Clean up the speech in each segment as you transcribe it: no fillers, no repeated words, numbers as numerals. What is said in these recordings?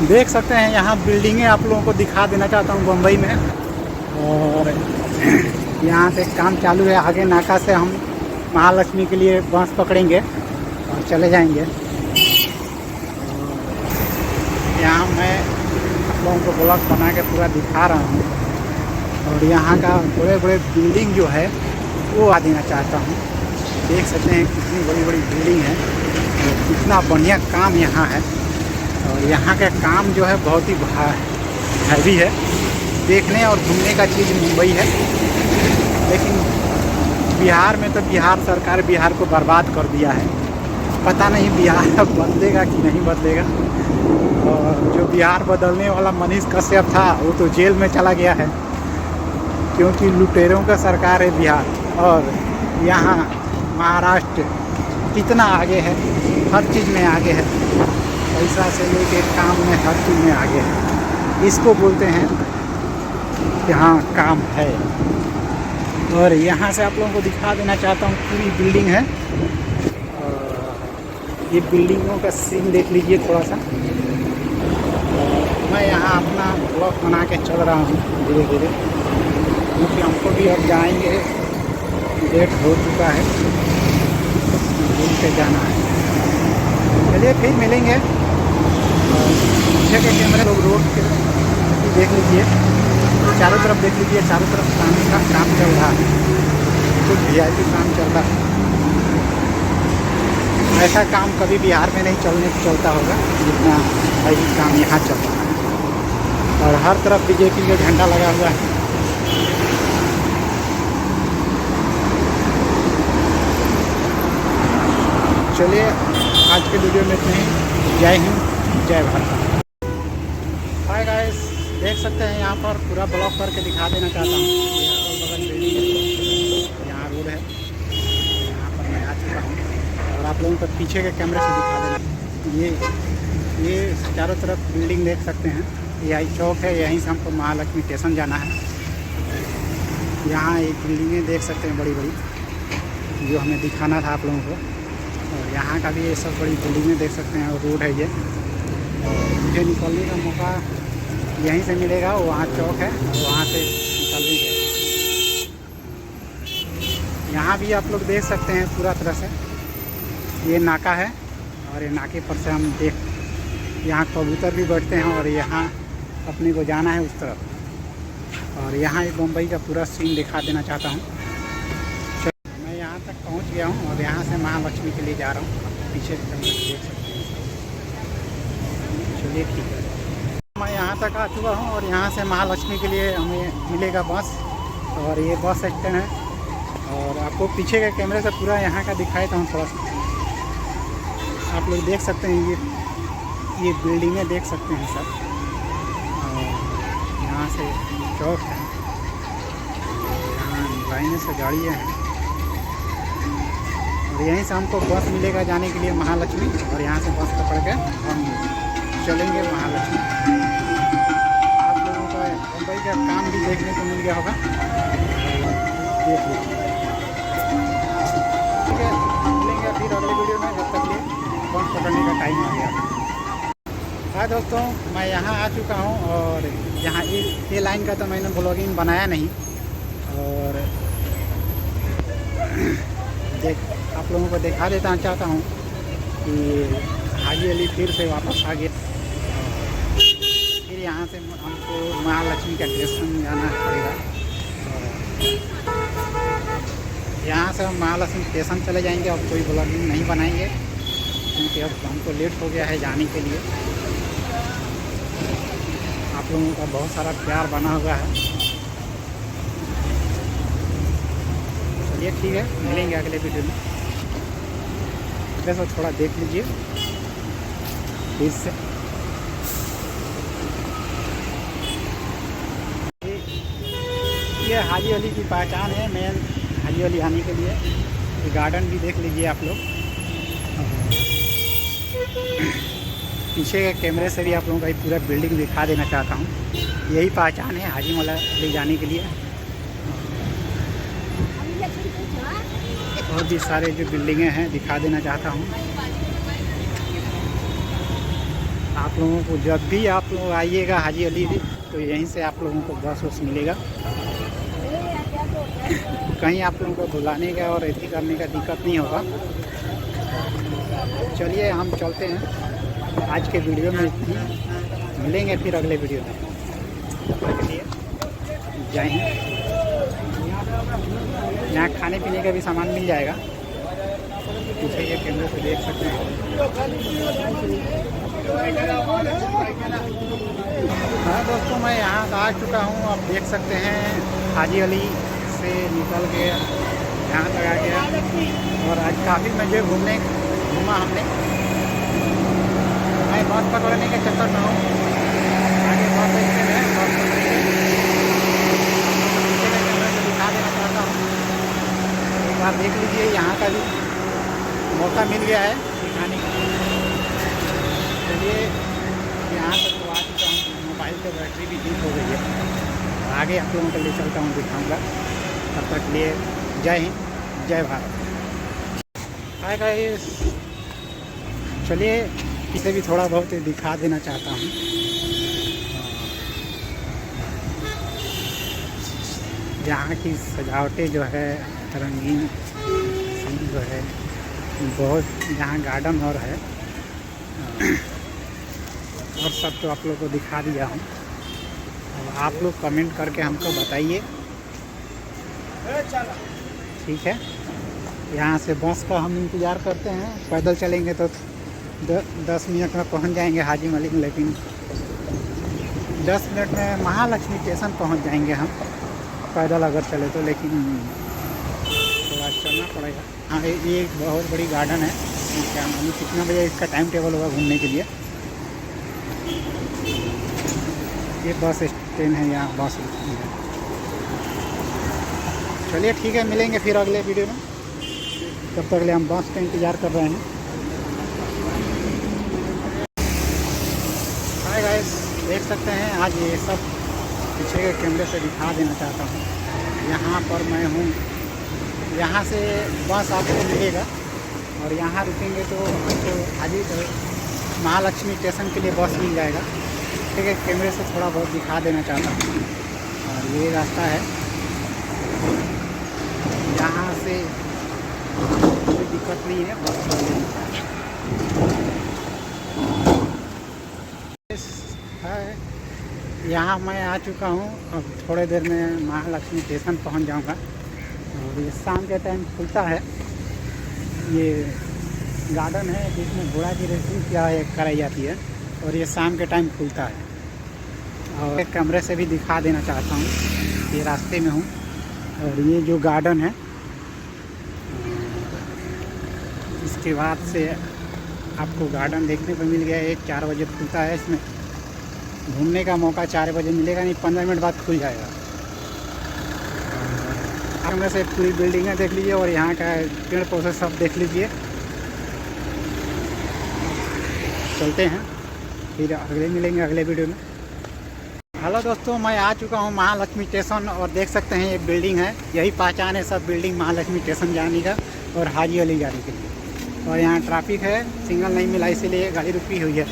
देख सकते हैं यहाँ बिल्डिंगें आप लोगों को दिखा देना चाहता हूँ बम्बई में। और यहाँ पे काम चालू है। आगे नाका से हम महालक्ष्मी के लिए बस पकड़ेंगे और चले जाएंगे। यहाँ मैं आप लोगों को ब्लॉग बना के पूरा दिखा रहा हूँ। और यहाँ का बड़े बड़े बिल्डिंग जो है वो आ देना चाहता हूँ। देख सकते हैं कितनी बड़ी बड़ी बिल्डिंग है और कितना बढ़िया काम यहाँ है। और यहाँ का काम जो है बहुत ही हैवी है। देखने और घूमने का चीज़ मुंबई है, लेकिन बिहार में तो बिहार सरकार बिहार को बर्बाद कर दिया है। पता नहीं बिहार बदलेगा कि नहीं बदलेगा। और जो बिहार बदलने वाला मनीष कश्यप था वो तो जेल में चला गया है, क्योंकि लुटेरों का सरकार है बिहार। और यहाँ महाराष्ट्र कितना आगे है, हर चीज़ में आगे है। पैसा से लेके काम में हर चीज़ में आगे है। इसको बोलते हैं कि हाँ काम है। और यहाँ से आप लोगों को दिखा देना चाहता हूँ पूरी बिल्डिंग है। और ये बिल्डिंगों का सीन देख लीजिए थोड़ा सा। मैं यहाँ अपना ब्लॉग बना के चल रहा हूँ धीरे धीरे, क्योंकि हमको भी अब जाएंगे, लेट हो चुका है, घूम के जाना है। चलिए फिर मिलेंगे। पीछे के कैमरे लोग रोड के देख लीजिए, चारों तरफ देख लीजिए, चारों तरफ काम चल रहा है। कुछ VIP काम चल रहा है। ऐसा काम कभी बिहार में नहीं चलता होगा जितना भाई काम यहाँ चल रहा है। और हर तरफ BJP का झंडा लगा हुआ है। चलिए आज के वीडियो में इतना ही। जय हिंद, जय भारत। हाय गाइस, देख सकते हैं यहाँ पर पूरा ब्लॉक करके दिखा देना चाहता हूँ। ये अगल बगल बिल्डिंग है, यहाँ रोड है, यहाँ पर मैं आ चुका हूँ। और आप लोगों को पीछे के कैमरे से दिखा देना। ये चारों तरफ बिल्डिंग देख सकते हैं। यही चौक है, यहीं से हमको महालक्ष्मी स्टेशन जाना है। यहाँ एक बिल्डिंगें देख सकते हैं बड़ी बड़ी, जो हमें दिखाना था आप लोगों को। और यहाँ का भी ये सब बड़ी बिल्डिंगें देख सकते हैं। और रोड है ये। और मुझे निकलने का मौका यहीं से मिलेगा, वहाँ चौक है, वहाँ से निकलेंगे। यहाँ भी आप लोग देख सकते हैं पूरा तरह से ये नाका है। और ये नाके पर से हम यहाँ कबूतर भी बैठते हैं। और यहाँ अपने को जाना है उस तरफ। और यहाँ एक मुंबई का पूरा सीन दिखा देना चाहता हूँ। मैं यहाँ तक पहुँच गया हूँ और यहाँ से महालक्ष्मी के लिए जा रहा हूँ। पीछे देख सकते हैं। चलिए ठीक है, मैं यहाँ तक आ चुका हूँ। और यहाँ से महालक्ष्मी के लिए हमें मिलेगा बस। और ये बस स्टैंड है। और आपको पीछे के कैमरे से पूरा यहाँ का दिखाता हूँ थोड़ा सा। आप लोग देख सकते हैं ये बिल्डिंगें देख सकते हैं सर। और यहाँ से चौक है, यहाँ लाइनें से गाड़ियाँ हैं। और यहीं से हमको बस मिलेगा जाने के लिए महालक्ष्मी। और यहाँ से बस पकड़ के हम चलेंगे महालक्ष्मी। आप लोगों को मुंबई का काम भी देखने को मिल गया होगा, देख लीजिए। ठीक है, मिलेंगे फिर अगले वीडियो में। जब तक लिए बस पकड़ने का टाइम आ गया। हाँ दोस्तों, मैं यहाँ आ चुका हूँ। और यहाँ ये लाइन का तो मैंने ब्लॉगिंग बनाया नहीं। और आप लोगों को दिखा देता चाहता हूँ कि हाजी अली फिर से वापस आ गया। फिर यहाँ से हमको महालक्ष्मी का स्टेशन जाना पड़ेगा। यहाँ से हम महालक्ष्मी स्टेशन चले जाएंगे। और कोई ब्लॉगिंग नहीं बनाएंगे, क्योंकि अब हमको लेट हो गया है जाने के लिए। आप लोगों का बहुत सारा प्यार बना हुआ है। चलिए ठीक है, मिलेंगे अगले वीडियो में। बस थोड़ा देख लीजिए फिर से। ये हाजी अली की पहचान है मेन, हाजी अली आने के लिए। ये गार्डन भी देख लीजिए आप लोग। पीछे के कैमरे से भी आप लोगों का पूरा बिल्डिंग दिखा देना चाहता हूँ। यही पहचान है हाजी अली जाने के लिए। और भी सारे जो बिल्डिंगें हैं दिखा देना चाहता हूँ। आप लोगों को जब भी आप लोग आइएगा हाजी अली तो यहीं से आप लोगों को बस वस मिलेगा। कहीं आप लोगों को बुलाने का और ऐसी करने का दिक्कत नहीं होगा। चलिए हम चलते हैं। आज के वीडियो में इतनी, मिलेंगे फिर अगले वीडियो में। तब तक के लिए जय हिंद। यहाँ खाने पीने का भी सामान मिल जाएगा, पीछे के कैमरे से देख सकते हैं। हाँ दोस्तों, मैं यहाँ आ चुका हूँ। आप देख सकते हैं हाजी अली से निकल के यहाँ तक आ गया। और आज काफ़ी मज़े घूमा हमने। मैं बस पकड़ने के चक्कर में हूँ, आगे बस स्टैंड है, बस पकड़ेंगे। दिखा देना चाहता हूँ, एक बार देख लीजिए। यहाँ का भी मौका मिल गया है दिखाने का। चलिए यहाँ तक तो आ चुका हूँ। मोबाइल की बैटरी भी हीट हो गई है। आगे आप लोगों के लिए चलता हूँ, दिखाऊंगा। तब तक के लिए जय हिंद, जय भारत। हाय गाइस, चलिए इसे भी थोड़ा बहुत दिखा देना चाहता हूँ। यहाँ की सजावटें जो है रंगीन जो है, बहुत यहाँ गार्डन और है और सब तो आप लोग को दिखा दिया हूँ। अब आप लोग कमेंट करके हमको बताइए, ठीक है। यहाँ से बस का हम इंतज़ार करते हैं। पैदल चलेंगे तो 10 मिनट में पहुँच जाएंगे हाजी मलिक, लेकिन 10 मिनट में महालक्ष्मी स्टेशन पहुँच जाएंगे हम, पैदल अगर चले तो। लेकिन थोड़ा चलना पड़ेगा। हाँ, ये एक बहुत बड़ी गार्डन है। क्या मालूम कितना बजे इसका टाइम टेबल होगा घूमने के लिए। ये बस स्टैंड है, यहाँ बस रुकती है। चलिए ठीक है, मिलेंगे फिर अगले वीडियो में। तब तक ले हम बस का इंतज़ार कर रहे हैं। हाय गाइस, देख सकते हैं आज ये सब पीछे के कैमरे से दिखा देना चाहता हूँ। यहाँ पर मैं हूँ, यहाँ से बस आपको मिलेगा और यहाँ रुकेंगे तो आपको हाजी महालक्ष्मी स्टेशन के लिए बस मिल जाएगा। ठीक है, कैमरे से थोड़ा बहुत दिखा देना चाहता हूँ। और ये रास्ता है, यहाँ से कोई दिक्कत नहीं है, बस चल रही है। यहाँ मैं आ चुका हूँ। अब थोड़ी देर में महालक्ष्मी स्टेशन पहुँच जाऊँगा। और ये शाम के टाइम खुलता है। ये गार्डन है जिसमें घोड़ा की रेसिंग कराई जाती है और ये शाम के टाइम खुलता है। और एक कैमरे से भी दिखा देना चाहता हूँ, ये रास्ते में हूँ। और ये जो गार्डन है, इसके बाद से आपको गार्डन देखने को मिल गया। 4 बजे खुलता है। इसमें घूमने का मौका 4 बजे मिलेगा नहीं, 15 मिनट बाद खुल जाएगा। सामने से पूरी बिल्डिंगें देख लीजिए और यहाँ का पेड़ पौधे सब देख लीजिए। चलते हैं फिर अगले मिलेंगे अगले वीडियो में। हेलो दोस्तों, मैं आ चुका हूँ महालक्ष्मी स्टेशन और देख सकते हैं ये बिल्डिंग है। यही पहचान है सब बिल्डिंग महालक्ष्मी स्टेशन जाने का और हाजी अली जाने के लिए। और यहाँ ट्रैफिक है, सिग्नल नहीं मिला, इसीलिए गाड़ी रुकी हुई है।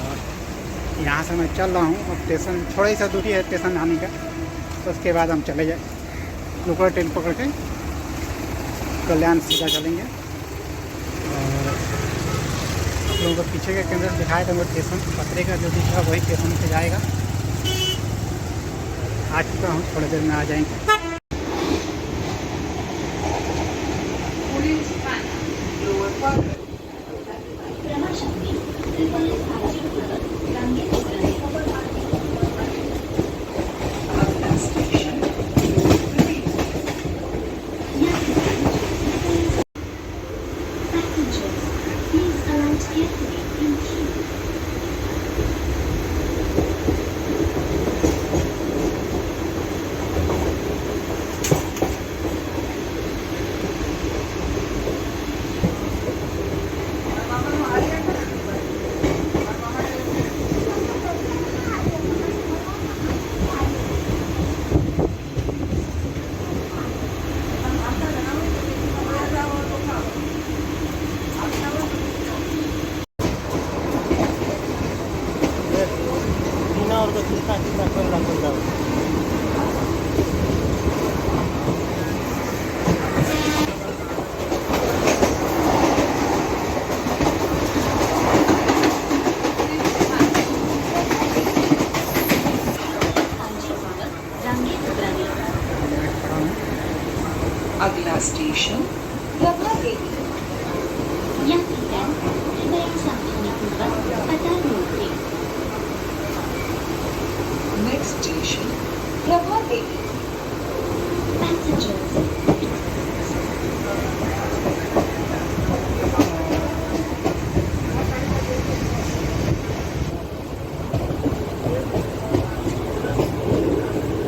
और यहाँ से मैं चल रहा हूँ। अब स्टेशन थोड़ी सा दूरी है स्टेशन आने का, तो उसके बाद हम चले जाए लोकल ट्रेन पकड़ के कल्याण सीधा चलेंगे। और आप लोगों को पीछे के कैमरे से दिखाया था वो स्टेशन पतरे का जो दिख रहा है वही स्टेशन से जाएगा। आ चुका हूँ, थोड़ी देर में आ जाएंगे। अगला स्टेशन प्रभा देवी। यात्रीगण कृपया सावधानीपूर्वक कतार में उतरें। नेक्स्ट स्टेशन प्रभा देवी। Passengers,